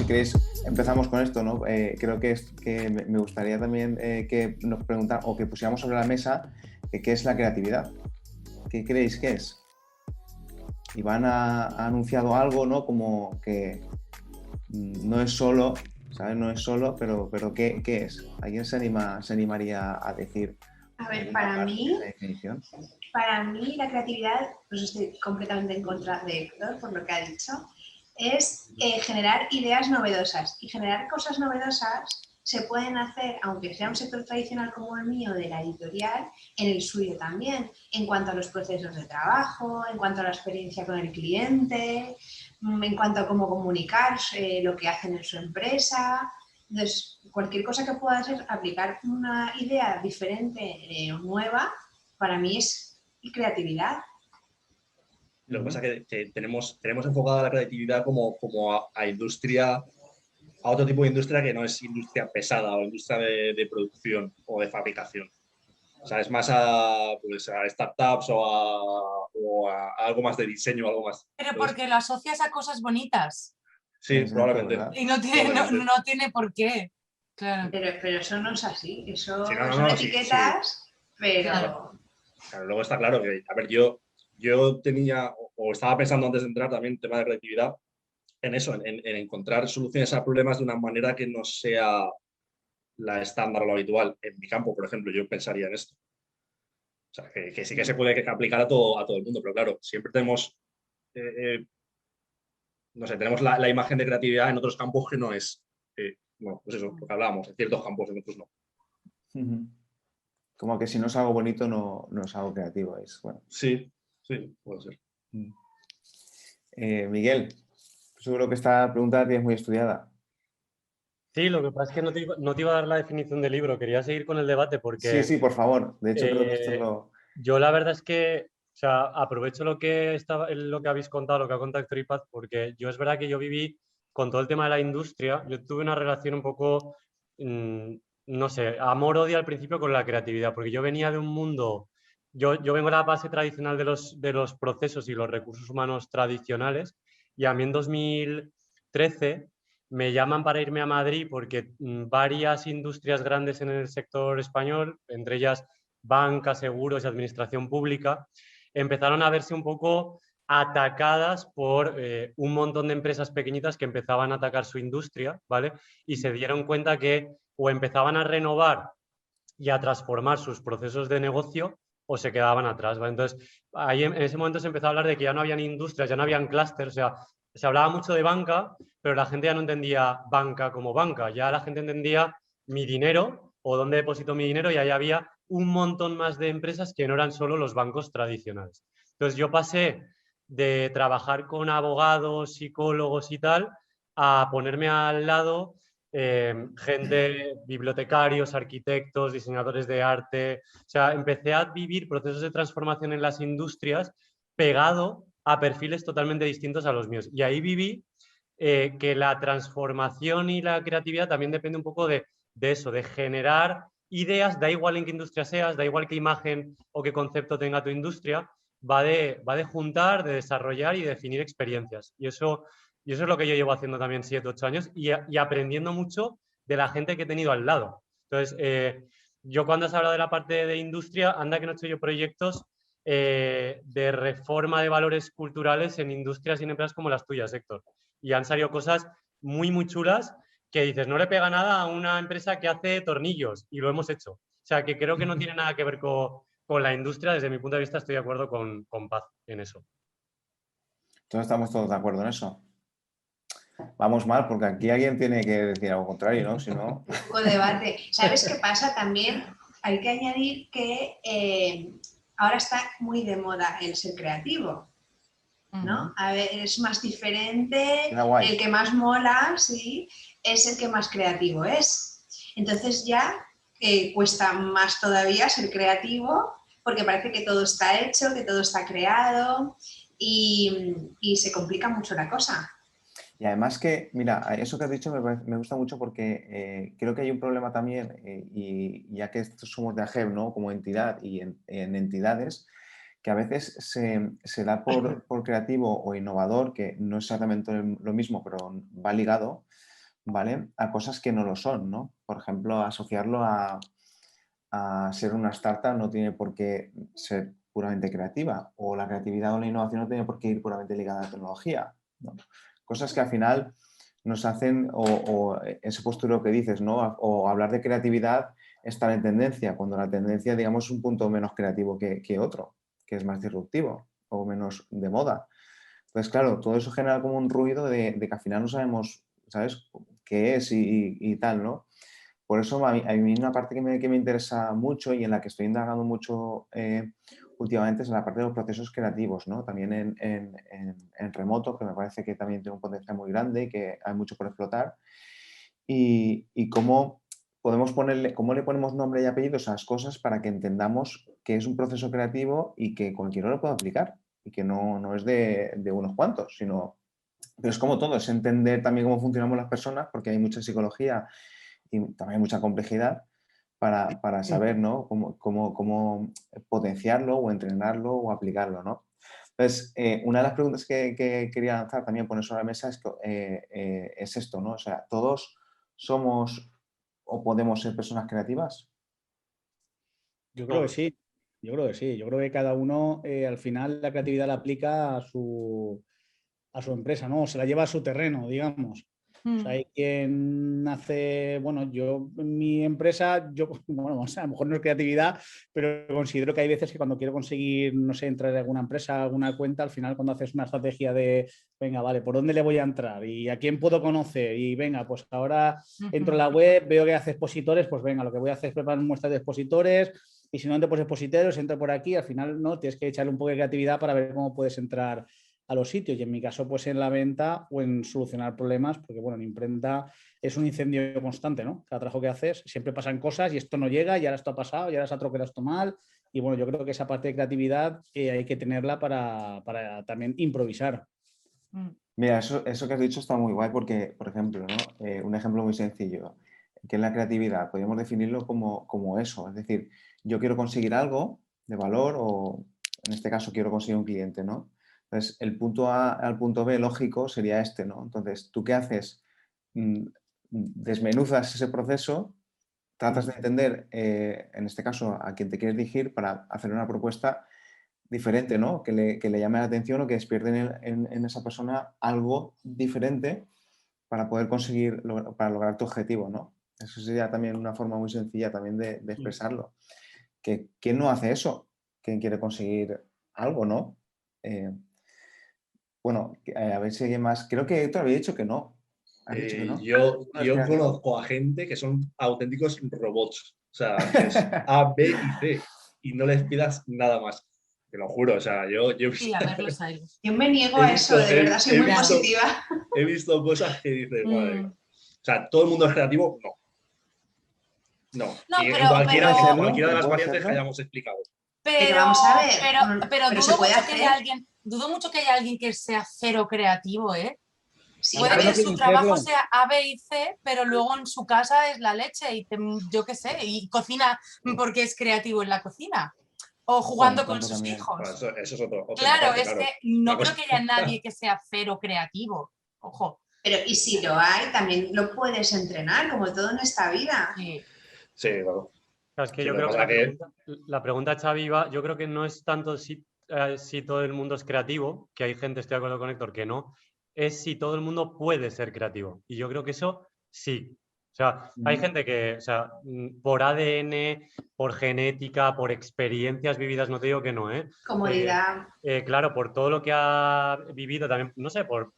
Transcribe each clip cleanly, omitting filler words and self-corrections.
si queréis, empezamos con esto, ¿no? Creo que me gustaría también que nos preguntaran o que pusiéramos sobre la mesa qué es la creatividad. ¿Qué creéis que es? Iván ha anunciado algo, ¿no? Como que no es solo, ¿sabes? No es solo, pero ¿qué es? ¿Alguien se animaría a decir A ver, esa definición? para mí la creatividad, pues estoy completamente en contra de Héctor por lo que ha dicho, es generar ideas novedosas. Y generar cosas novedosas se pueden hacer, aunque sea un sector tradicional como el mío de la editorial, en el suyo también, en cuanto a los procesos de trabajo, en cuanto a la experiencia con el cliente, en cuanto a cómo comunicar lo que hacen en su empresa. Entonces, cualquier cosa que pueda ser aplicar una idea diferente o nueva, para mí es creatividad. Lo que pasa es que tenemos enfocada la creatividad como a industria, a otro tipo de industria que no es industria pesada o industria de producción o de fabricación. O sea, es más pues, a startups o a algo más de diseño, algo más. Pero porque lo asocias a cosas bonitas. Sí, Exacto, probablemente. ¿verdad? Y no tiene por qué. Claro. Pero eso no es así. Eso Sí, no, son sí, etiquetas, sí. pero... Claro, luego está claro que, a ver, yo tenía o estaba pensando antes de entrar también en tema de creatividad, en eso, en encontrar soluciones a problemas de una manera que no sea la estándar o la habitual. En mi campo, por ejemplo, yo pensaría en esto. O sea, que sí que se puede aplicar a todo el mundo, pero claro, siempre tenemos, no sé, tenemos la imagen de creatividad en otros campos que no es, bueno, pues eso, lo que hablábamos, en ciertos campos, en otros no. Como que si no es algo bonito, no es algo creativo. Bueno. Sí, puede ser. Miguel, seguro que esta pregunta la tienes muy estudiada. Sí, lo que pasa es que no te iba a dar la definición del libro, quería seguir con el debate porque... Sí, por favor. De hecho, creo que esto es lo... Yo la verdad es que, o sea, aprovecho lo que habéis contado, lo que ha contado Héctor y Paz, porque yo es verdad que yo viví con todo el tema de la industria, yo tuve una relación un poco, no sé, amor-odio al principio con la creatividad, porque yo venía de un mundo, yo vengo de la base tradicional de los procesos y los recursos humanos tradicionales, y a mí en 2013 me llaman para irme a Madrid porque varias industrias grandes en el sector español, entre ellas banca, seguros y administración pública, empezaron a verse un poco atacadas por un montón de empresas pequeñitas que empezaban a atacar su industria, ¿vale? Y se dieron cuenta que o empezaban a renovar y a transformar sus procesos de negocio o se quedaban atrás, ¿vale? Entonces, ahí en ese momento se empezó a hablar de que ya no habían industrias, ya no habían clústeres, o sea, se hablaba mucho de banca, pero la gente ya no entendía banca como banca, ya la gente entendía mi dinero o dónde deposito mi dinero y ahí había un montón más de empresas que no eran solo los bancos tradicionales. Entonces yo pasé de trabajar con abogados, psicólogos y tal, a ponerme al lado gente, bibliotecarios, arquitectos, diseñadores de arte. O sea, empecé a vivir procesos de transformación en las industrias pegado a perfiles totalmente distintos a los míos. Y ahí viví que la transformación y la creatividad también depende un poco de eso, de generar ideas, da igual en qué industria seas, da igual qué imagen o qué concepto tenga tu industria, va de juntar, de desarrollar y definir experiencias. Y eso es lo que yo llevo haciendo también 7, 8 años y aprendiendo mucho de la gente que he tenido al lado. Entonces, yo cuando has hablado de la parte de industria, anda que no he hecho yo proyectos de reforma de valores culturales en industrias y en empresas como las tuyas, Héctor. Y han salido cosas muy, muy chulas que dices, no le pega nada a una empresa que hace tornillos y lo hemos hecho. O sea, que creo que no tiene nada que ver con la industria. Desde mi punto de vista estoy de acuerdo con Paz en eso. Entonces estamos todos de acuerdo en eso. Vamos mal, porque aquí alguien tiene que decir algo contrario, ¿no? Si no... Un poco de debate. ¿Sabes qué pasa? También hay que añadir que ahora está muy de moda el ser creativo, ¿no? A ver, es más diferente, el que más mola, sí, es el que más creativo es. Entonces ya cuesta más todavía ser creativo porque parece que todo está hecho, que todo está creado y se complica mucho la cosa. Y además que, mira, eso que has dicho me gusta mucho porque creo que hay un problema también, y ya que somos de AGEB, ¿no? Como entidad y en entidades, que a veces se da por creativo o innovador, que no es exactamente lo mismo, pero va ligado, ¿vale? A cosas que no lo son, ¿no? Por ejemplo, asociarlo a ser una startup no tiene por qué ser puramente creativa, o la creatividad o la innovación no tiene por qué ir puramente ligada a la tecnología, ¿no? Cosas que al final nos hacen, o ese postureo que dices, ¿no? O hablar de creatividad estar en tendencia, cuando la tendencia, digamos, es un punto menos creativo que otro, que es más disruptivo o menos de moda. Entonces, claro, todo eso genera como un ruido de que al final no sabemos, ¿sabes?, qué es y tal, ¿no? Por eso a mí una parte que me interesa mucho y en la que estoy indagando mucho últimamente es en la parte de los procesos creativos, ¿no? También en remoto, que me parece que también tiene un potencial muy grande y que hay mucho por explotar. Y cómo podemos ponerle, cómo le ponemos nombre y apellidos a las cosas para que entendamos que es un proceso creativo y que cualquiera lo puede aplicar y que no es de unos cuantos, sino... Pero es como todo, es entender también cómo funcionamos las personas, porque hay mucha psicología y también mucha complejidad para saber, ¿no?, cómo potenciarlo o entrenarlo o aplicarlo, ¿no? Entonces, una de las preguntas que quería lanzar también, poner sobre la mesa es esto, ¿no? O sea, ¿todos somos o podemos ser personas creativas? Yo creo que Todos. sí, yo creo que sí. Yo creo que cada uno al final la creatividad la aplica a su empresa, ¿no? Se la lleva a su terreno, digamos. O sea, hay quien hace, bueno, yo en mi empresa, yo, bueno, o sea, a lo mejor no es creatividad, pero considero que hay veces que cuando quiero conseguir, no sé, entrar en alguna empresa, alguna cuenta, al final cuando haces una estrategia de, venga, vale, ¿por dónde le voy a entrar? ¿Y a quién puedo conocer? Y venga, pues ahora entro en la web, veo que hace expositores, pues venga, lo que voy a hacer es preparar muestras de expositores y si no entro por expositores, entro por aquí, al final, ¿no? Tienes que echarle un poco de creatividad para ver cómo puedes entrar a los sitios y en mi caso pues en la venta o en solucionar problemas porque bueno, en imprenta es un incendio constante, ¿no? Cada trabajo que haces siempre pasan cosas y esto no llega y ahora esto ha pasado y ahora se ha troquelado esto mal y bueno, yo creo que esa parte de creatividad hay que tenerla para también improvisar. Mira, eso que has dicho está muy guay porque, por ejemplo, ¿no? Un ejemplo muy sencillo, que es la creatividad. Podríamos definirlo como eso, es decir, yo quiero conseguir algo de valor o en este caso quiero conseguir un cliente, ¿no? Entonces, el punto A al punto B lógico sería este, ¿no? Entonces, ¿tú qué haces? Desmenuzas ese proceso, tratas de entender, en este caso, a quién te quieres dirigir para hacer una propuesta diferente, ¿no? Que le llame la atención o que despierte en esa persona algo diferente para poder conseguir, para lograr tu objetivo, ¿no? Eso sería también una forma muy sencilla también de expresarlo. ¿Quién no hace eso? ¿Quién quiere conseguir algo, no? Bueno, a ver si alguien más... Creo que tú habías dicho que no. ¿Has dicho que no? Yo No, es que conozco a gente que son auténticos robots. O sea, es A, B y C. Y no les pidas nada más. Te lo juro. O sea, yo Sí, a ver los hay. Yo me niego a eso, de verdad, soy muy positiva. He visto cosas que dices, madre mía. Mm. O sea, ¿todo el mundo es creativo? No. No. No, Y en pero- cualquiera de ¿Puede las serlo? variantes que hayamos explicado. Pero vamos a ver, pero pero se dudo puede mucho que haya hacer. alguien, dudo mucho que haya alguien que sea cero creativo, ¿eh? Sí, Puede a que ver, su trabajo sea A, B y C, pero luego en su casa es la leche y yo qué sé, y cocina porque es creativo en la cocina o jugando con sus también. Bueno, hijos. eso es otra Claro, parte, es claro. que no Una creo cosa- que haya nadie que sea cero creativo. Ojo. pero y si lo hay, también lo puedes entrenar, como todo en esta vida. Sí. Sí, claro. Claro, es que Sí, yo lo que creo que pasa la pregunta, Xavi, yo creo que no es tanto si todo el mundo es creativo, que hay gente, estoy de acuerdo con Héctor, que no, es si todo el mundo puede ser creativo. Y yo creo que eso sí. O sea, hay gente que, o sea, por ADN, por genética, por experiencias vividas, no te digo que no, ¿eh? Comodidad. Claro, por todo lo que ha vivido también, no sé, por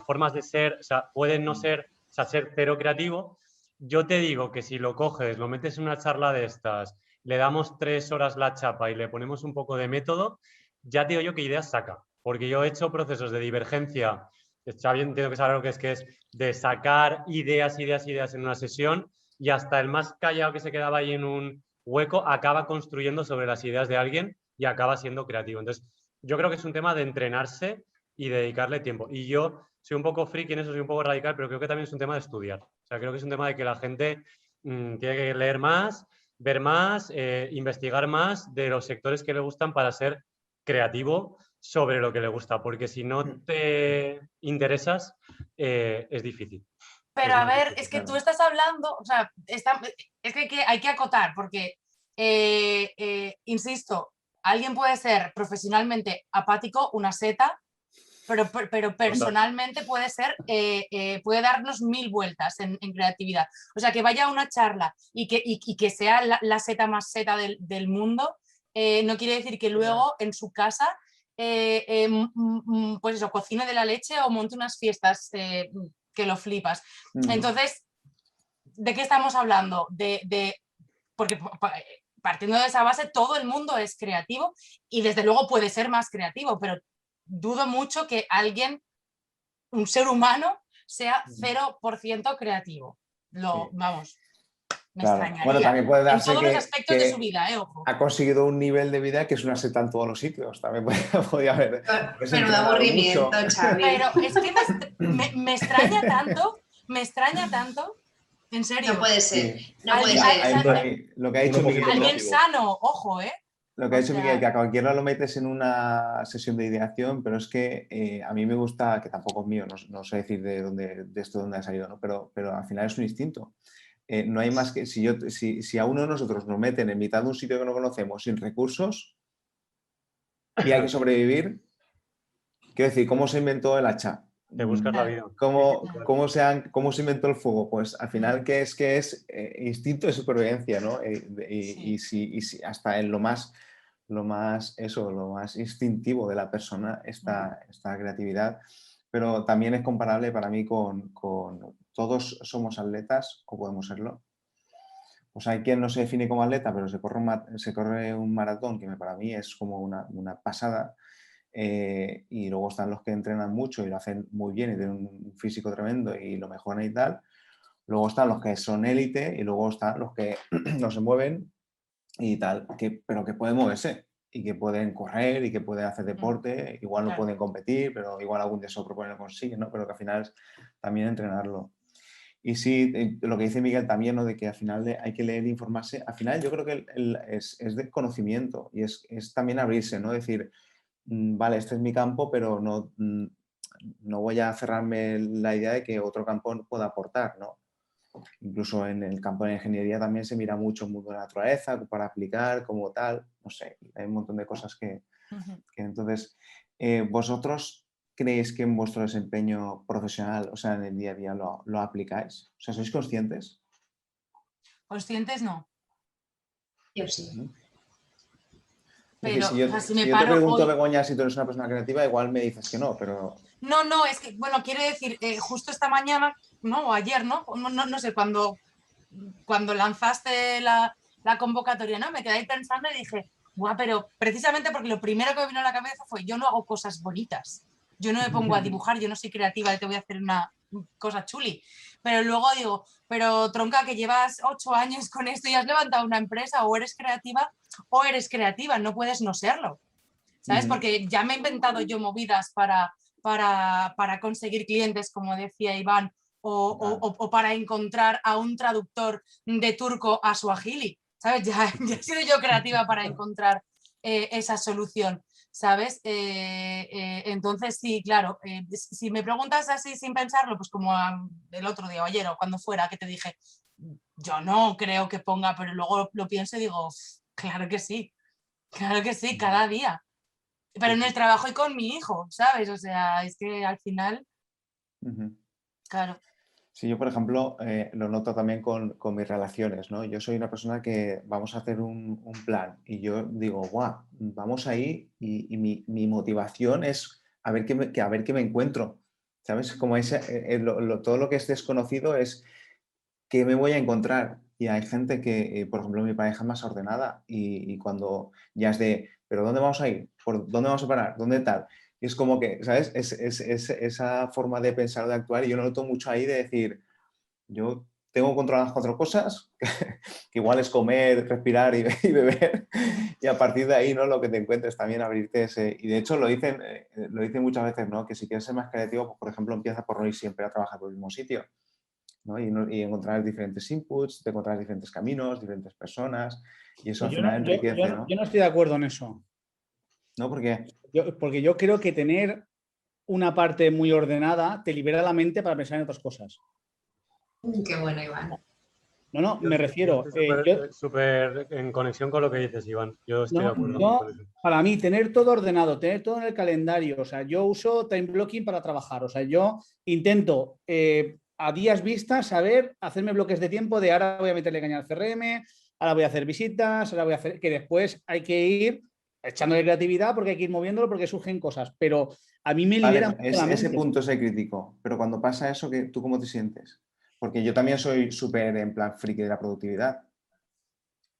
formas de ser, o sea, pueden no ser, o sea, ser cero creativo. Yo te digo que si lo coges, lo metes en una charla de estas, le damos 3 horas la chapa y le ponemos un poco de método, ya te digo yo qué ideas saca. Porque yo he hecho procesos de divergencia, está bien, entiendo que saber lo que es de sacar ideas en una sesión y hasta el más callado que se quedaba ahí en un hueco acaba construyendo sobre las ideas de alguien y acaba siendo creativo. Entonces, yo creo que es un tema de entrenarse y dedicarle tiempo. Y yo soy un poco friki en eso, soy un poco radical, pero creo que también es un tema de estudiar. O sea, creo que es un tema de que la gente tiene que leer más, ver más, investigar más de los sectores que le gustan para ser creativo sobre lo que le gusta, porque si no te interesas, es difícil. Pero a ver, es que tú estás hablando, o sea, es que hay que acotar, porque, insisto, alguien puede ser profesionalmente apático, una seta, pero personalmente puede ser, puede darnos 1000 vueltas en creatividad. O sea, que vaya a una charla y que sea la seta más seta del mundo, no quiere decir que luego en su casa, pues eso, cocine de la leche o monte unas fiestas que lo flipas. Entonces, ¿de qué estamos hablando? Porque partiendo de esa base, todo el mundo es creativo y desde luego puede ser más creativo, pero dudo mucho que alguien, un ser humano, sea 0% creativo. Vamos, me extrañaría. Bueno, también puede darse en todos los aspectos de su vida, ojo. Ha conseguido un nivel de vida que es una seta en todos los sitios. También podía haber. Pero de aburrimiento, Xavi. Pero es que me extraña tanto. En serio. No puede ser. Sí. No puede ser. Lo que ha dicho Miguel. Alguien sano, ojo, ¿eh? Lo que ha dicho Miguel, que a cualquiera lo metes en una sesión de ideación, pero es que a mí me gusta, que tampoco es mío, no sé decir de esto dónde ha salido, ¿no? Pero al final es un instinto. No hay más que, si a uno de nosotros nos meten en mitad de un sitio que no conocemos sin recursos y hay que sobrevivir, quiero decir, ¿cómo se inventó el hacha? De buscar la vida. ¿Cómo se inventó el fuego? Pues al final, ¿qué es instinto de supervivencia, ¿no? Y si hasta en lo más instintivo de la persona esta creatividad, pero también es comparable para mí con todos somos atletas o podemos serlo. Pues hay quien no se define como atleta, pero se corre un maratón que para mí es como una pasada. Y luego están los que entrenan mucho y lo hacen muy bien y tienen un físico tremendo y lo mejoran y tal. Luego están los que son élite y luego están los que no se mueven y tal, pero que pueden moverse y que pueden correr y que pueden hacer deporte. Igual no pueden competir, pero igual algún día se lo proponen y lo consiguen, ¿no? Pero que al final es también entrenarlo. Y sí, lo que dice Miguel también, ¿no? De que al final hay que leer e informarse. Al final yo creo que es de conocimiento y es también abrirse, ¿no? Decir, vale, este es mi campo, pero no voy a cerrarme la idea de que otro campo pueda aportar, ¿no? Incluso en el campo de la ingeniería también se mira mucho el mundo de la naturaleza para aplicar como tal, no sé, hay un montón de cosas que entonces, ¿vosotros creéis que en vuestro desempeño profesional, o sea, en el día a día lo aplicáis? O sea, ¿sois conscientes? Conscientes no. Yo sí. Pero, si yo te pregunto, Begoña, si tú eres una persona creativa, igual me dices que no, pero... No, es que, bueno, quiero decir, justo esta mañana, ¿no? O ayer, ¿no? No sé, cuando lanzaste la convocatoria, ¿no? Me quedé ahí pensando y dije, guau, pero precisamente porque lo primero que me vino a la cabeza fue, yo no hago cosas bonitas, yo no me pongo a dibujar, yo no soy creativa y te voy a hacer una cosa chuli. Pero luego digo, pero tronca, que llevas 8 años con esto y has levantado una empresa, o eres creativa, no puedes no serlo, ¿sabes? Porque ya me he inventado yo movidas para conseguir clientes, como decía Iván, o para encontrar a un traductor de turco a suajili, ¿sabes? Ya he sido yo creativa para encontrar esa solución, ¿sabes? Entonces, sí, claro, si me preguntas así sin pensarlo, pues como el otro día o ayer o cuando fuera que te dije, yo no creo que ponga, pero luego lo pienso y digo, claro que sí, cada día. Pero en el trabajo y con mi hijo, ¿sabes? O sea, es que al final, claro. Sí, yo, por ejemplo, lo noto también con mis relaciones, ¿no? Yo soy una persona que vamos a hacer un plan y yo digo, guau, vamos ahí y mi motivación es a ver qué me encuentro, ¿sabes? Como todo lo que es desconocido es qué me voy a encontrar. Y hay gente que, por ejemplo, mi pareja es más ordenada y cuando ya es de, ¿pero dónde vamos a ir? ¿Por dónde vamos a parar? ¿Dónde tal? Y es como que, ¿sabes? Es esa forma de pensar, de actuar, y yo lo noto mucho ahí de decir, yo tengo controladas 4 cosas, que igual es comer, respirar y beber, y a partir de ahí, ¿no? Lo que te encuentres también, abrirte ese... Y de hecho lo dicen muchas veces, ¿no? Que si quieres ser más creativo, pues, por ejemplo, empieza por no ir siempre a trabajar por el mismo sitio, ¿no? Y encontrar diferentes inputs, te encontrar diferentes caminos, diferentes personas, y eso al final enriquece, ¿no? Yo no estoy de acuerdo en eso. ¿No? ¿Por qué? Porque yo creo que tener una parte muy ordenada te libera la mente para pensar en otras cosas. Qué bueno, Iván. No, me refiero. Estoy súper en conexión con lo que dices, Iván. Yo estoy de acuerdo con eso. Para mí, tener todo ordenado, tener todo en el calendario, o sea, yo uso time blocking para trabajar, o sea, yo intento a días vistas saber, hacerme bloques de tiempo de ahora voy a meterle caña al CRM, ahora voy a hacer visitas, ahora voy a hacer, que después hay que ir echándole creatividad porque hay que ir moviéndolo porque surgen cosas, pero a mí me libera mucho la mente. Ese punto es el crítico, pero cuando pasa eso, ¿tú cómo te sientes? Porque yo también soy súper en plan friki de la productividad.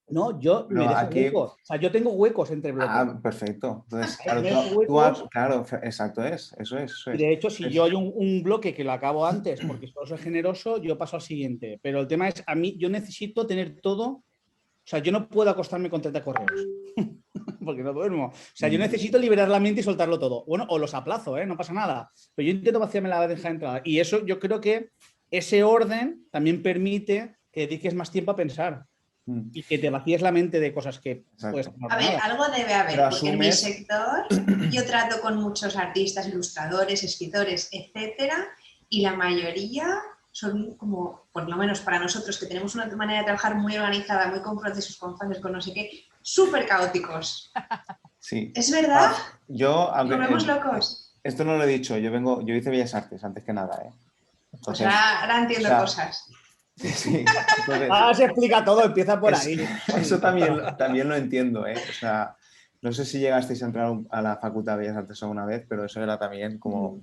No, yo me dejo huecos. O sea, yo tengo huecos entre bloques. Ah, perfecto. Entonces, claro, claro, exacto eso es. Y de hecho, si yo hay un bloque que lo acabo antes porque soy generoso, yo paso al siguiente. Pero el tema es, a mí, yo necesito tener todo. O sea, yo no puedo acostarme con 30 correos porque no duermo. O sea, yo necesito liberar la mente y soltarlo todo. Bueno, o los aplazo, no pasa nada. Pero yo intento vaciarme la bandeja de entrada. Y eso yo creo que ese orden también permite que dediques más tiempo a pensar. Y que te vacíes la mente de cosas que puedes... A ver, algo debe haber, porque en mi sector yo trato con muchos artistas, ilustradores, escritores, etcétera, y la mayoría son como, por lo menos para nosotros, que tenemos una manera de trabajar muy organizada, muy con procesos, con fases, con no sé qué, súper caóticos. Sí. ¿Es verdad? Aunque nos vemos locos. Esto no lo he dicho, yo hice Bellas Artes antes que nada, Entonces, pues ahora entiendo cosas. Sí. Entonces, se explica todo, empieza por ahí. Eso también lo entiendo, O sea, no sé si llegasteis a entrar a la Facultad de Bellas Artes alguna vez, pero eso era también como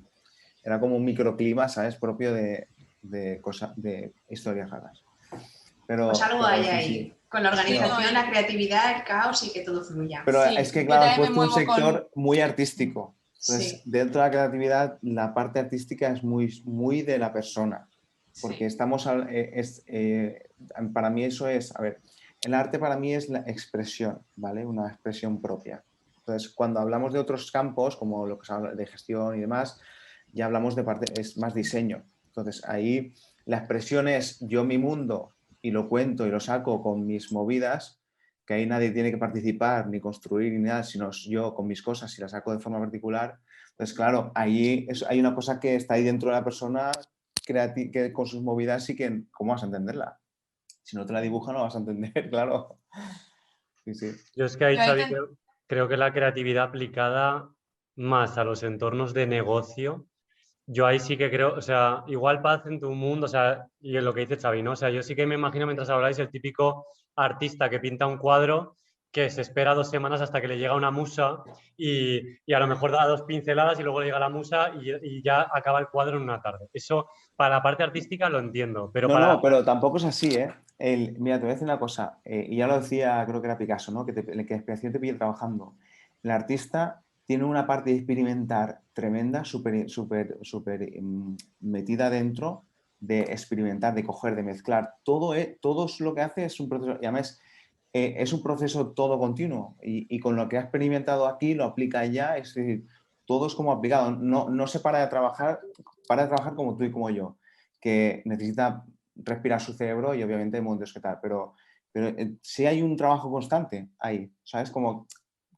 un microclima, ¿sabes? Propio de cosas, de historias raras. Pero, pues algo hay ahí, sí. Con la organización, la creatividad, el caos y que todo fluya. Pero es que, claro, has puesto un sector muy artístico. Entonces, dentro de la creatividad, la parte artística es muy de la persona. Porque estamos, para mí eso es, a ver, el arte para mí es la expresión, ¿vale? Una expresión propia. Entonces, cuando hablamos de otros campos, como lo que se habla de gestión y demás, ya hablamos de parte, es más diseño. Entonces, ahí la expresión es yo mi mundo y lo cuento y lo saco con mis movidas, que ahí nadie tiene que participar ni construir ni nada, sino yo con mis cosas y las saco de forma particular. Entonces, claro, ahí hay una cosa que está ahí dentro de la persona que con sus movidas sí que, ¿cómo vas a entenderla? Si no te la dibuja no vas a entender, claro. Sí. Yo es que ahí, Xavi, creo que la creatividad aplicada más a los entornos de negocio, yo ahí sí que creo, o sea, igual paz en tu mundo, o sea, y en lo que dice Xavi, ¿no? O sea, yo sí que me imagino mientras habláis el típico artista que pinta un cuadro que se espera 2 semanas hasta que le llega una musa y a lo mejor da 2 pinceladas y luego le llega la musa y ya acaba el cuadro en una tarde. Eso para la parte artística lo entiendo, pero No, pero tampoco es así, mira, te voy a decir una cosa, y ya lo decía, creo que era Picasso, ¿no? Que la inspiración te pille trabajando. El artista tiene una parte de experimentar tremenda, súper metida dentro, de experimentar, de coger, de mezclar. Todo lo que hace es un proceso, y además es un proceso todo continuo, y con lo que ha experimentado aquí lo aplica allá, es decir, todo es como aplicado, no se para de trabajar como tú y como yo, que necesita respirar su cerebro y obviamente hay momentos que tal, pero sí hay un trabajo constante ahí, ¿sabes? Como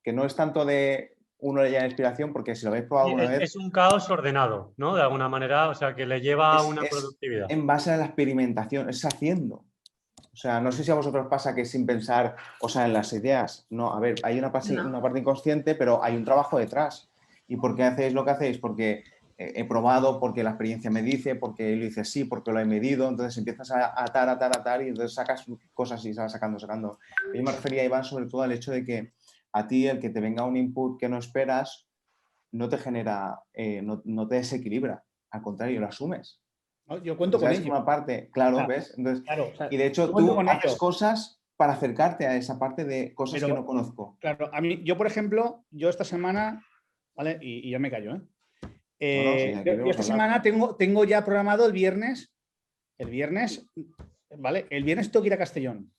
que no es tanto de uno le llama inspiración, porque si lo habéis probado alguna vez... Es un caos ordenado, ¿no? De alguna manera, o sea, que le lleva a una productividad. En base a la experimentación, es haciendo. O sea, no sé si a vosotros pasa que sin pensar, o sea, en las ideas, no, a ver, hay una parte inconsciente, pero hay un trabajo detrás. ¿Y por qué hacéis lo que hacéis? Porque he probado, porque la experiencia me dice, porque lo hice así, porque lo he medido, entonces empiezas a atar y entonces sacas cosas y vas sacando. Yo me refería, Iván, sobre todo al hecho de que a ti el que te venga un input que no esperas no te genera, no te desequilibra, al contrario, lo asumes. No, yo cuento con ello. Una parte, claro, ¿ves? Entonces, claro, o sea, y de hecho tú haces cosas para acercarte a esa parte de cosas que no conozco. Claro, a mí, yo por ejemplo, esta semana, ¿vale? Y ya me callo, yo esta semana tengo ya programado el viernes, ¿vale? El viernes tengo que ir a Castellón.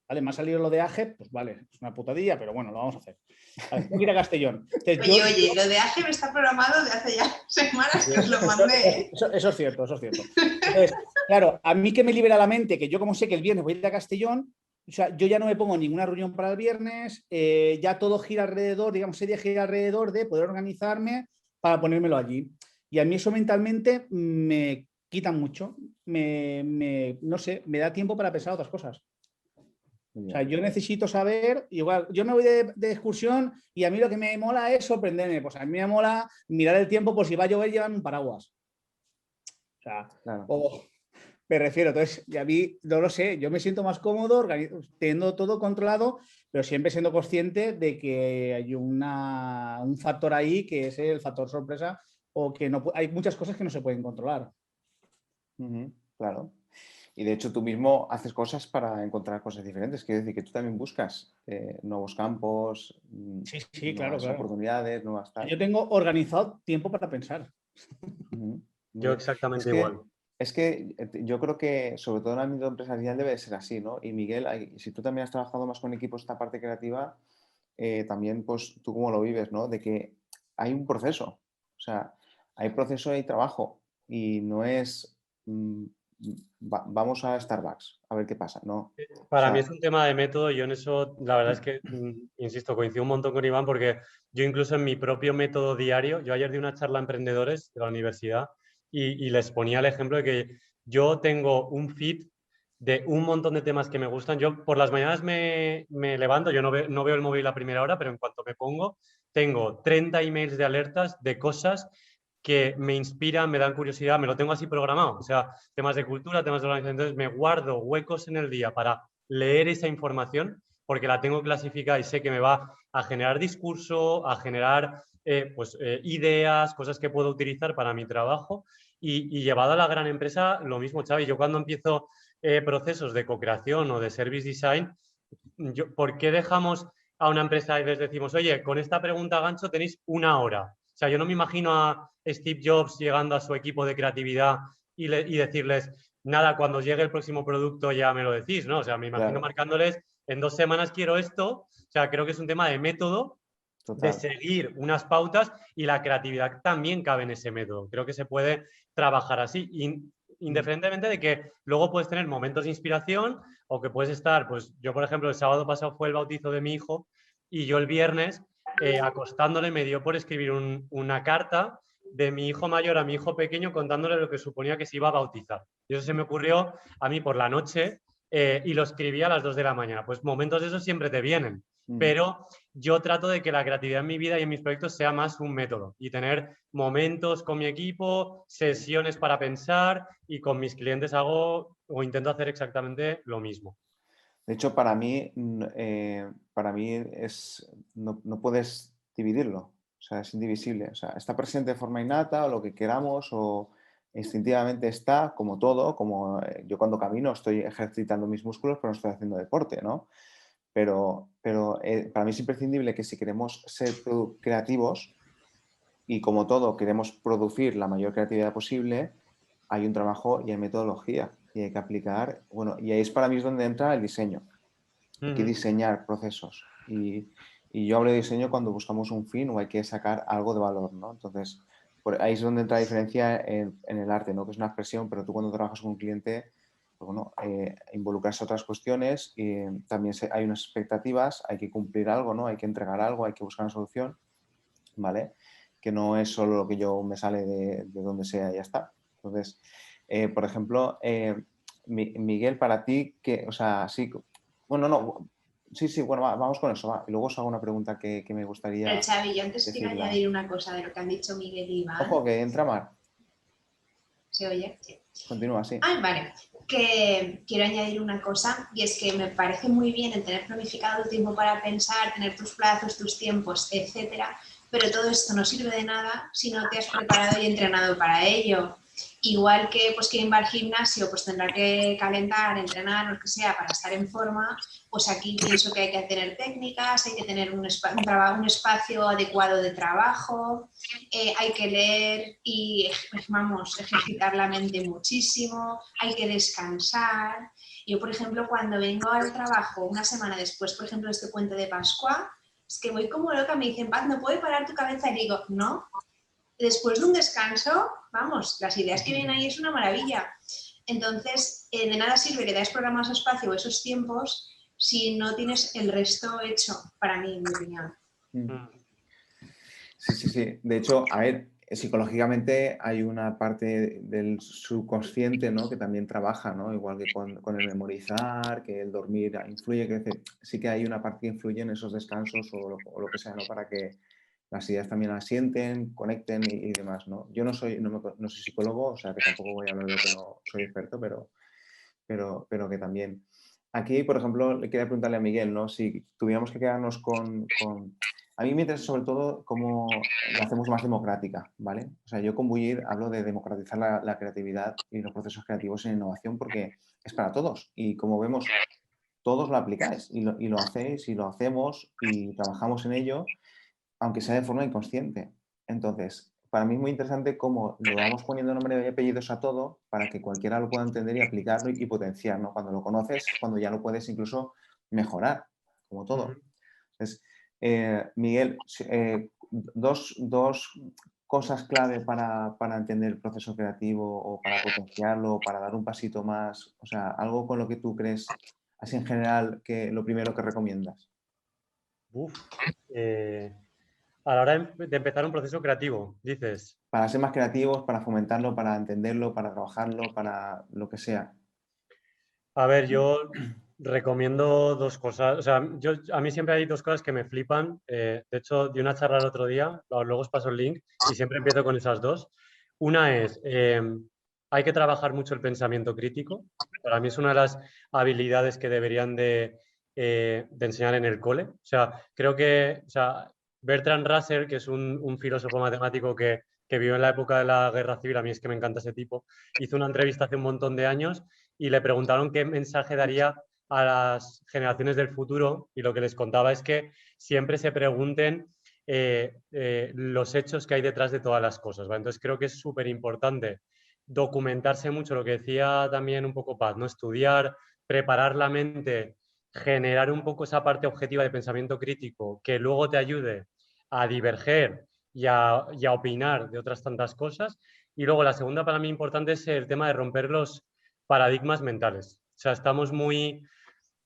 ¿Vale? Me ha salido lo de AGE, pues vale, es una putadilla, pero bueno, lo vamos a hacer. Vale, tengo que ir a Castellón. Entonces, oye, lo de AGE me está programado de hace ya semanas que os lo mandé. Eso es cierto. Entonces, claro, a mí que me libera la mente, que yo como sé que el viernes voy a ir a Castellón, o sea, yo ya no me pongo ninguna reunión para el viernes, ya todo gira alrededor, digamos, ese día gira alrededor de poder organizarme para ponérmelo allí. Y a mí eso mentalmente me quitan mucho. No sé, me da tiempo para pensar otras cosas. O sea, yo necesito saber, igual, yo me voy de excursión y a mí lo que me mola es sorprenderme. Pues a mí me mola mirar el tiempo por si va a llover, llevan un paraguas. O sea, Claro. me refiero, entonces, y a mí, no lo sé, yo me siento más cómodo teniendo todo controlado, pero siempre siendo consciente de que hay un factor ahí que es el factor sorpresa o que no, hay muchas cosas que no se pueden controlar. Claro. Y de hecho tú mismo haces cosas para encontrar cosas diferentes. Quiere decir que tú también buscas nuevos campos, Sí, nuevas claro. oportunidades, nuevas tal. Yo tengo organizado tiempo para pensar. Muy Yo bien. exactamente igual. Es que yo creo que sobre todo en el ámbito empresarial debe de ser así, ¿no? Y Miguel, si tú también has trabajado más con equipos esta parte creativa, también pues tú cómo lo vives, ¿no? De que hay un proceso, o sea, hay proceso y trabajo y no es vamos a Starbucks a ver qué pasa, ¿no? Para mí es un tema de método. Yo en eso, la verdad es que, insisto, coincido un montón con Iván porque yo incluso en mi propio método diario, yo ayer di una charla a emprendedores de la universidad y les ponía el ejemplo de que yo tengo un feed de un montón de temas que me gustan. Yo por las mañanas me levanto, yo no veo el móvil a primera hora, pero en cuanto me pongo, tengo 30 emails de alertas de cosas que me inspiran, me dan curiosidad, me lo tengo así programado. O sea, temas de cultura, temas de organización. Entonces me guardo huecos en el día para leer esa información porque la tengo clasificada y sé que me va a generar discurso, a generar ideas, cosas que puedo utilizar para mi trabajo. Y llevado a la gran empresa, lo mismo, Xavi. Yo cuando empiezo procesos de co-creación o de service design, ¿por qué dejamos a una empresa y les decimos, oye, con esta pregunta gancho tenéis una hora? O sea, yo no me imagino a Steve Jobs llegando a su equipo de creatividad y decirles, nada, cuando llegue el próximo producto ya me lo decís, ¿no? O sea, me imagino marcándoles, en 2 semanas quiero esto. O sea, creo que es un tema de método, de seguir unas pautas y la creatividad también cabe en ese método. Creo que se puede trabajar así, independientemente de que luego puedes tener momentos de inspiración o que puedes estar, pues yo por ejemplo el sábado pasado fue el bautizo de mi hijo y yo el viernes acostándole me dio por escribir una carta de mi hijo mayor a mi hijo pequeño contándole lo que suponía que se iba a bautizar. Y eso se me ocurrió a mí por la noche y lo escribí a las 2 de la mañana. Pues momentos de esos siempre te vienen, pero yo trato de que la creatividad en mi vida y en mis proyectos sea más un método y tener momentos con mi equipo, sesiones para pensar y con mis clientes hago o intento hacer exactamente lo mismo. De hecho, para mí no puedes dividirlo, o sea, es indivisible. O sea, está presente de forma innata o lo que queramos o instintivamente está, como todo, como yo cuando camino estoy ejercitando mis músculos, pero no estoy haciendo deporte, ¿no? Pero para mí es imprescindible que si queremos ser creativos y como todo queremos producir la mayor creatividad posible, hay un trabajo y hay metodología y hay que aplicar, bueno, y ahí es para mí es donde entra el diseño. Hay que diseñar procesos y yo hablo de diseño cuando buscamos un fin o hay que sacar algo de valor, ¿no? Entonces, ahí es donde entra la diferencia en el arte, ¿no? Que es una expresión, pero tú cuando trabajas con un cliente, pues bueno, involucras otras cuestiones y también hay unas expectativas, hay que cumplir algo, ¿no? Hay que entregar algo, hay que buscar una solución, ¿vale? Que no es solo lo que yo me sale de donde sea y ya está. Entonces, por ejemplo, Miguel, para ti, o sea, sí, bueno, no, sí, bueno, vamos con eso, va. Y luego os hago una pregunta que me gustaría. Pero Xavi, yo antes quiero añadir una cosa de lo que han dicho Miguel y Iván. Ojo, que entra Mar. ¿Se oye? Sí. Continúa, sí. Vale. Que quiero añadir una cosa y es que me parece muy bien el tener planificado el tiempo para pensar, tener tus plazos, tus tiempos, etcétera, pero todo esto no sirve de nada si no te has preparado y entrenado para ello. Igual que pues quien va al gimnasio pues tendrá que calentar, entrenar, lo que sea, para estar en forma, pues aquí pienso que hay que tener técnicas, hay que tener un espacio adecuado de trabajo, hay que leer y, vamos, ejercitar la mente muchísimo, hay que descansar. Yo, por ejemplo, cuando vengo al trabajo una semana después, por ejemplo, de este puente de Pascua, es que voy como loca, me dicen, Paz, ¿no puede parar tu cabeza? Y digo, no. Después de un descanso, vamos, las ideas que vienen ahí es una maravilla. Entonces, de nada sirve que te hayas programado ese espacio o esos tiempos si no tienes el resto hecho, para mí, en mi opinión. Sí. De hecho, a ver, psicológicamente hay una parte del subconsciente, ¿no? Que también trabaja, ¿no? Igual que con el memorizar, que el dormir influye, que sí que hay una parte que influye en esos descansos o lo que sea, ¿no? Para que las ideas también las sienten, conecten y demás, ¿no? Yo no soy psicólogo, o sea que tampoco voy a hablar de lo que no soy experto, pero que también. Aquí, por ejemplo, le quería preguntarle a Miguel, ¿no? Si tuviéramos que quedarnos A mí me interesa sobre todo cómo la hacemos más democrática, ¿vale? O sea, yo con Bullir hablo de democratizar la creatividad y los procesos creativos en innovación porque es para todos. Y como vemos, todos lo aplicáis y lo hacéis y lo hacemos y trabajamos en ello, aunque sea de forma inconsciente. Entonces, para mí es muy interesante cómo le vamos poniendo nombre y apellidos a todo para que cualquiera lo pueda entender y aplicarlo y potenciar, ¿no? Cuando lo conoces, cuando ya lo puedes incluso mejorar, como todo. Entonces, Miguel, dos cosas clave para entender el proceso creativo o para potenciarlo o para dar un pasito más, o sea, algo con lo que tú crees, así en general, que lo primero que recomiendas. A la hora de empezar un proceso creativo, dices. Para ser más creativos, para fomentarlo, para entenderlo, para trabajarlo, para lo que sea. A ver, yo recomiendo dos cosas. O sea, a mí siempre hay dos cosas que me flipan. De hecho, di una charla el otro día, luego os paso el link, y siempre empiezo con esas dos. Una es, hay que trabajar mucho el pensamiento crítico. Para mí es una de las habilidades que deberían de enseñar en el cole. O sea, creo que Bertrand Russell, que es un filósofo matemático que vivió en la época de la Guerra Civil, a mí es que me encanta ese tipo, hizo una entrevista hace un montón de años y le preguntaron qué mensaje daría a las generaciones del futuro y lo que les contaba es que siempre se pregunten los hechos que hay detrás de todas las cosas, ¿vale? Entonces creo que es súper importante documentarse mucho, lo que decía también un poco Paz, ¿no? Estudiar, preparar la mente, generar un poco esa parte objetiva de pensamiento crítico que luego te ayude a diverger y a opinar de otras tantas cosas. Y luego la segunda para mí importante es el tema de romper los paradigmas mentales. O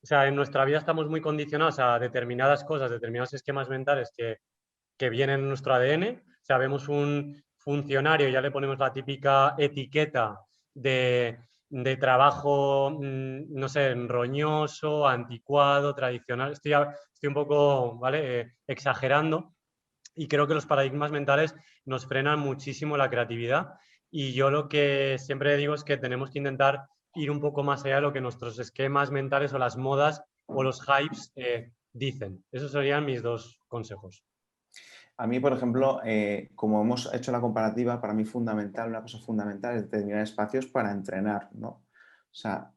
sea, en nuestra vida estamos muy condicionados a determinadas cosas, determinados esquemas mentales que vienen en nuestro ADN. O sea, vemos un funcionario y ya le ponemos la típica etiqueta de trabajo, no sé, roñoso, anticuado, tradicional. Estoy un poco, ¿vale? Exagerando. Y creo que los paradigmas mentales nos frenan muchísimo la creatividad. Y yo lo que siempre digo es que tenemos que intentar ir un poco más allá de lo que nuestros esquemas mentales o las modas o los hypes dicen. Esos serían mis dos consejos. A mí, por ejemplo, como hemos hecho la comparativa, para mí fundamental, una cosa fundamental es determinar espacios para entrenar, ¿no? O sea,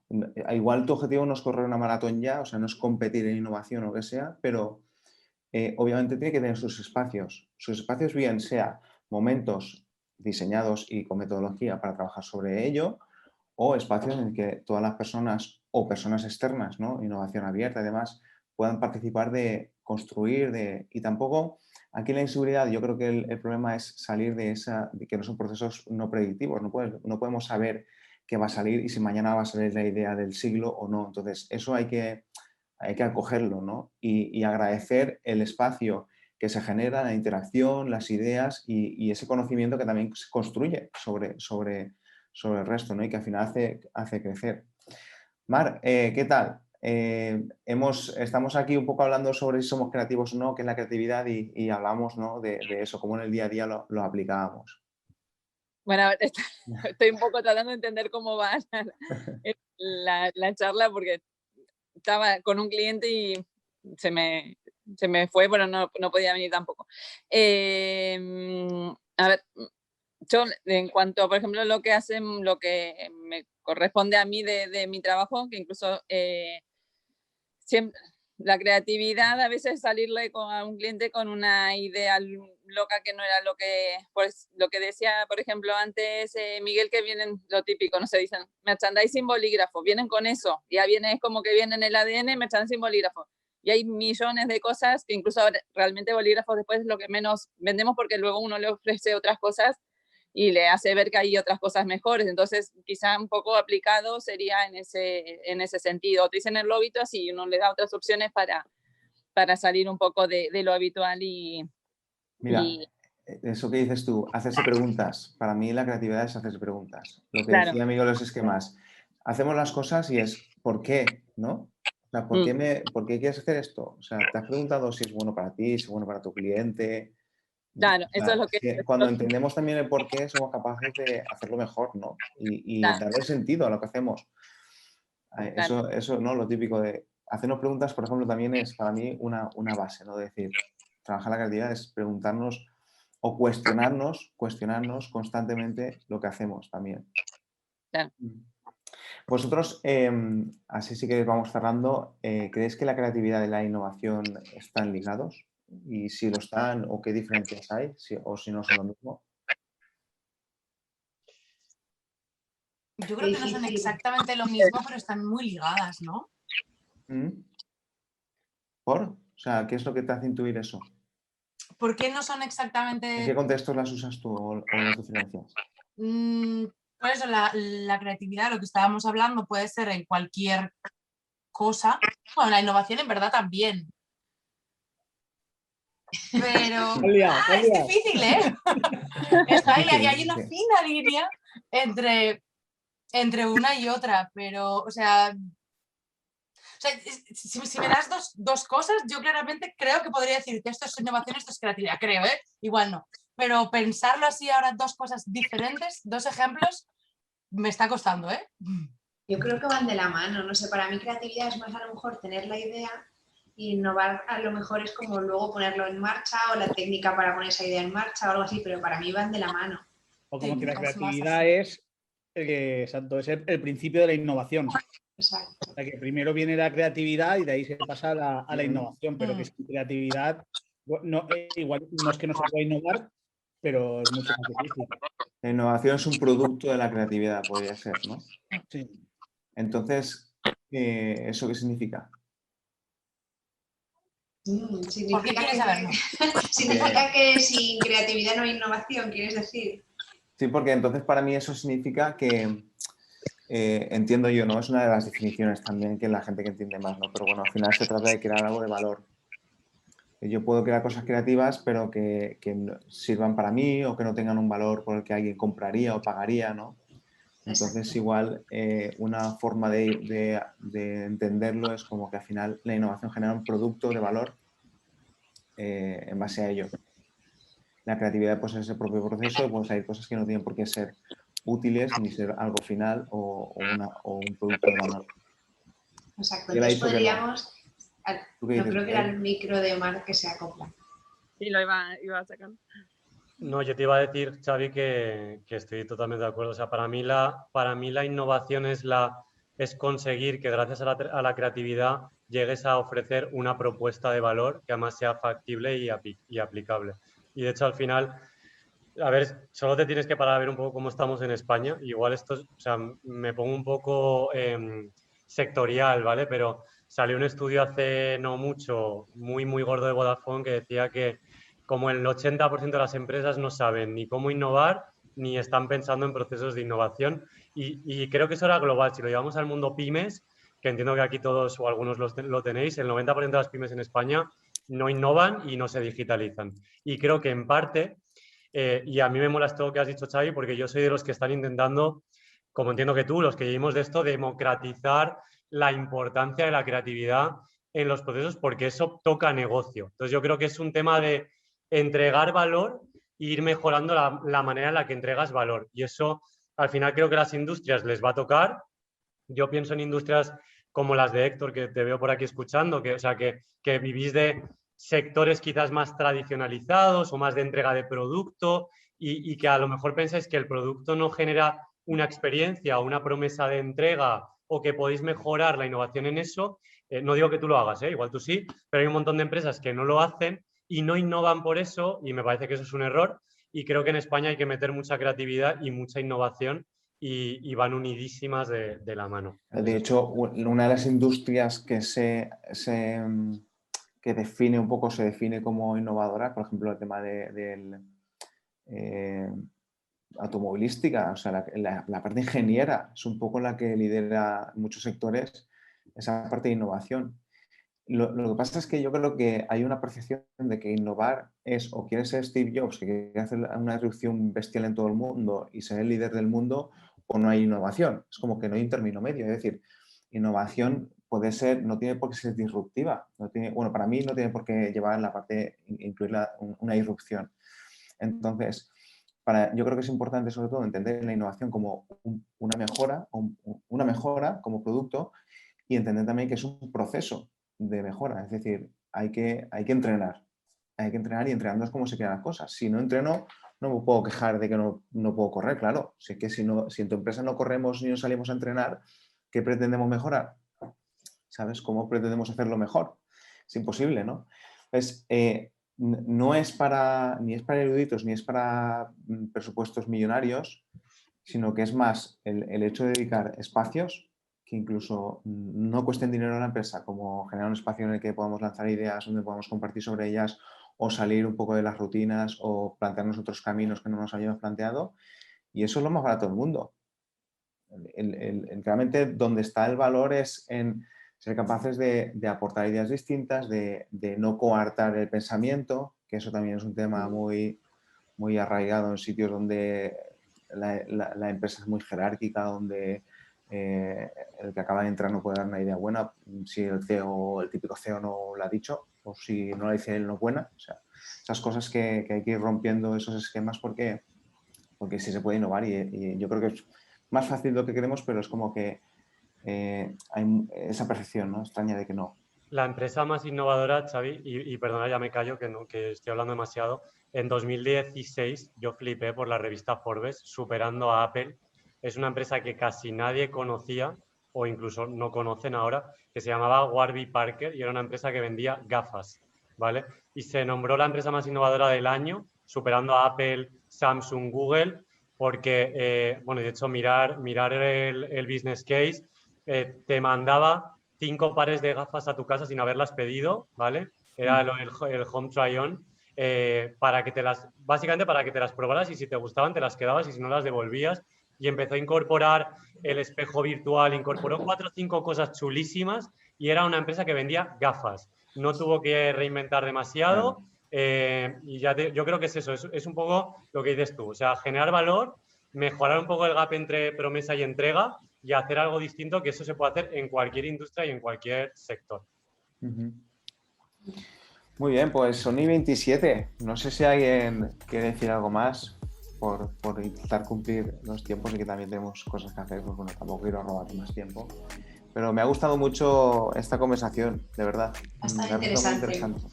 igual tu objetivo no es correr una maratón ya, o sea, no es competir en innovación o que sea, pero obviamente tiene que tener sus espacios. Sus espacios bien sea momentos diseñados y con metodología para trabajar sobre ello, o espacios en que todas las personas o personas externas, ¿no? Innovación abierta y demás, puedan participar de construir, y tampoco, aquí la inseguridad, yo creo que el problema es salir de que no son procesos no predictivos, no podemos saber qué va a salir y si mañana va a salir la idea del siglo o no. Entonces, eso hay que acogerlo, ¿no? Y agradecer el espacio que se genera, la interacción, las ideas y ese conocimiento que también se construye sobre el resto, ¿no? Y que al final hace crecer. Mar, ¿qué tal? Estamos aquí un poco hablando sobre si somos creativos o no, qué es la creatividad y hablamos, ¿no? de eso, cómo en el día a día lo aplicábamos. Bueno, estoy un poco tratando de entender cómo va la charla porque estaba con un cliente y se me fue, pero no podía venir tampoco. A ver, yo en cuanto a, por ejemplo, lo que me corresponde a mí de mi trabajo, que incluso siempre la creatividad a veces salirle a un cliente con una idea loca que no era lo que decía, por ejemplo, antes Miguel, que vienen lo típico, no se dicen merchandising bolígrafo, vienen con eso, ya viene, es como que viene en el ADN merchandising bolígrafo. Y hay millones de cosas que incluso realmente bolígrafos después es lo que menos vendemos porque luego uno le ofrece otras cosas y le hace ver que hay otras cosas mejores. Entonces, quizá un poco aplicado sería en ese sentido. Utilizan el lobito así, uno le da otras opciones para salir un poco de lo habitual Mira, eso que dices tú, hacerse preguntas. Para mí la creatividad es hacerse preguntas. Lo que Claro. decía Miguel, los esquemas. Hacemos las cosas y es ¿por qué? ¿No? O sea, ¿por qué quieres hacer esto? O sea, ¿te has preguntado si es bueno para ti, si es bueno para tu cliente? Claro, O eso sea, es lo que... cuando entendemos también el por qué, somos capaces de hacerlo mejor, ¿no? Y Claro. darle sentido a lo que hacemos. Eso, ¿no? Lo típico de hacernos preguntas, por ejemplo, también es para mí una base, ¿no? De decir, trabajar la creatividad es preguntarnos o cuestionarnos constantemente lo que hacemos también. Claro. Vosotros, así sí que vamos cerrando, ¿creéis que la creatividad y la innovación están ligados? Y si lo están, ¿o qué diferencias hay? O si no son lo mismo. Yo creo que no son Difícil. exactamente lo mismo, pero están muy ligadas, ¿no? ¿Por? O sea, ¿qué es lo que te hace intuir eso? ¿Por qué no son ¿En qué exactamente...? contextos las usas tú o las diferencias? Por eso la creatividad, lo que estábamos hablando, puede ser en cualquier cosa. Bueno, la innovación en verdad también. Pero... es difícil, ¿eh? Hay una fina línea entre una y otra, pero, o sea, si me das dos cosas, yo claramente creo que podría decir que esto es innovación, esto es creatividad, creo, ¿eh? Igual no. Pero pensarlo así ahora, dos cosas diferentes, dos ejemplos, me está costando, ¿eh? Yo creo que van de la mano, no sé, para mí creatividad es más a lo mejor tener la idea y innovar a lo mejor es como luego ponerlo en marcha o la técnica para poner esa idea en marcha o algo así, pero para mí van de la mano. O como Sí, que la es creatividad más es, exacto, es el principio de la innovación. Exacto. O sea, que primero viene la creatividad y de ahí se pasa a la innovación, pero que sin creatividad, no, igual no es que no se pueda innovar, pero es mucho más difícil. La innovación es un producto de la creatividad, podría ser, ¿no? Sí. Entonces, ¿eso qué significa? ¿Por qué quieres saberlo? Significa que sin creatividad no hay innovación, ¿quieres decir? Sí, porque entonces para mí eso significa que, entiendo yo, ¿no? Es una de las definiciones también que la gente que entiende más, ¿no? Pero bueno, al final se trata de crear algo de valor. Yo puedo crear cosas creativas, pero que sirvan para mí o que no tengan un valor por el que alguien compraría o pagaría, ¿no? Entonces, Exacto. igual, una forma de entenderlo es como que al final la innovación genera un producto de valor en base a ello. La creatividad pues, es ese propio proceso, pueden salir cosas que no tienen por qué ser útiles ni ser algo final o un producto de valor. Exacto. Y él ha Entonces dicho que no. podríamos... ¿Tú qué No, dices, creo que era Miguel? el micro de Omar que se acopla. Sí, lo iba a sacar. No, yo te iba a decir, Xavi, que estoy totalmente de acuerdo. O sea, para mí la innovación es conseguir que gracias a la creatividad llegues a ofrecer una propuesta de valor que además sea factible y aplicable. Y de hecho, al final, a ver, solo te tienes que parar a ver un poco cómo estamos en España. Igual esto, o sea, me pongo un poco sectorial, ¿vale? Pero salió un estudio hace no mucho, muy, muy gordo de Vodafone, que decía que como el 80% de las empresas no saben ni cómo innovar ni están pensando en procesos de innovación. Y creo que eso era global. Si lo llevamos al mundo pymes, que entiendo que aquí todos o algunos lo tenéis, el 90% de las pymes en España no innovan y no se digitalizan. Y creo que en parte, y a mí me mola esto que has dicho, Xavi, porque yo soy de los que están intentando, como entiendo que tú, los que vivimos de esto, democratizar la importancia de la creatividad en los procesos porque eso toca negocio. Entonces yo creo que es un tema de entregar valor e ir mejorando la manera en la que entregas valor. Y eso al final creo que a las industrias les va a tocar. Yo pienso en industrias como las de Héctor, que te veo por aquí escuchando, que, o sea, que vivís de sectores quizás más tradicionalizados o más de entrega de producto y que a lo mejor pensáis que el producto no genera una experiencia o una promesa de entrega o que podéis mejorar la innovación en eso. No digo que tú lo hagas, igual tú sí, pero hay un montón de empresas que no lo hacen y no innovan por eso y me parece que eso es un error y creo que en España hay que meter mucha creatividad y mucha innovación y van unidísimas de la mano. De hecho, una de las industrias que que define un poco, se define como innovadora, por ejemplo, el tema de automovilística, o sea, la parte ingeniera es un poco la que lidera muchos sectores esa parte de innovación. Lo que pasa es que yo creo que hay una percepción de que innovar es o quieres ser Steve Jobs, que quiere hacer una disrupción bestial en todo el mundo y ser el líder del mundo, o no hay innovación. Es como que no hay un término medio. Es decir, innovación puede ser, no tiene por qué ser disruptiva. No tiene, bueno, para mí no tiene por qué llevar la parte, incluir una disrupción. Entonces, yo creo que es importante sobre todo entender la innovación como una mejora como producto y entender también que es un proceso de mejora. Es decir, hay que entrenar. Hay que entrenar y entrenando es como se crean las cosas. Si no entreno, no me puedo quejar de que no puedo correr, claro. Si en tu empresa no corremos ni nos salimos a entrenar, ¿qué pretendemos mejorar? ¿Sabes? ¿Cómo pretendemos hacerlo mejor? Es imposible, ¿no? Entonces, no es ni es para eruditos ni es para presupuestos millonarios, sino que es más el hecho de dedicar espacios que incluso no cuesten dinero a la empresa, como generar un espacio en el que podamos lanzar ideas, donde podamos compartir sobre ellas o salir un poco de las rutinas o plantearnos otros caminos que no nos hayamos planteado. Y eso es lo más barato del mundo. Realmente donde está el valor es en ser capaces de aportar ideas distintas, de no coartar el pensamiento, que eso también es un tema muy, muy arraigado en sitios donde la empresa es muy jerárquica, donde el que acaba de entrar no puede dar una idea buena si el CEO, el típico CEO no la ha dicho, o si no la dice él no es buena. O sea, esas cosas que hay que ir rompiendo esos esquemas porque sí se puede innovar y yo creo que es más fácil de lo que queremos, pero es como que hay esa percepción, ¿no?, extraña de que no. La empresa más innovadora, Xavi, y perdona, ya me callo, que estoy hablando demasiado, en 2016 yo flipé por la revista Forbes superando a Apple. Es una empresa que casi nadie conocía o incluso no conocen ahora, que se llamaba Warby Parker y era una empresa que vendía gafas, ¿vale? Y se nombró la empresa más innovadora del año, superando a Apple, Samsung, Google, porque, bueno, de hecho mirar el business case, te mandaba 5 pares de gafas a tu casa sin haberlas pedido, ¿vale? Era el home try-on, básicamente para que te las probaras y si te gustaban te las quedabas y si no las devolvías. Y empezó a incorporar el espejo virtual, incorporó 4 o 5 cosas chulísimas y era una empresa que vendía gafas. No tuvo que reinventar demasiado y yo creo que es eso, es un poco lo que dices tú, o sea, generar valor, mejorar un poco el gap entre promesa y entrega y hacer algo distinto, que eso se puede hacer en cualquier industria y en cualquier sector. Muy bien, pues Sony 27. No sé si alguien quiere decir algo más por intentar cumplir los tiempos y que también tenemos cosas que hacer, pues bueno, tampoco quiero robar más tiempo. Pero me ha gustado mucho esta conversación, de verdad. Bastante interesante.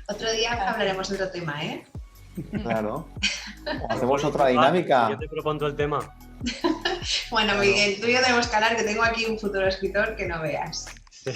Otro día hablaremos de otro tema, ¿eh? Claro. O hacemos otra dinámica. Yo te propongo el tema. Bueno, Miguel, tú y yo tenemos que hablar, que tengo aquí un futuro escritor que no veas. Sí.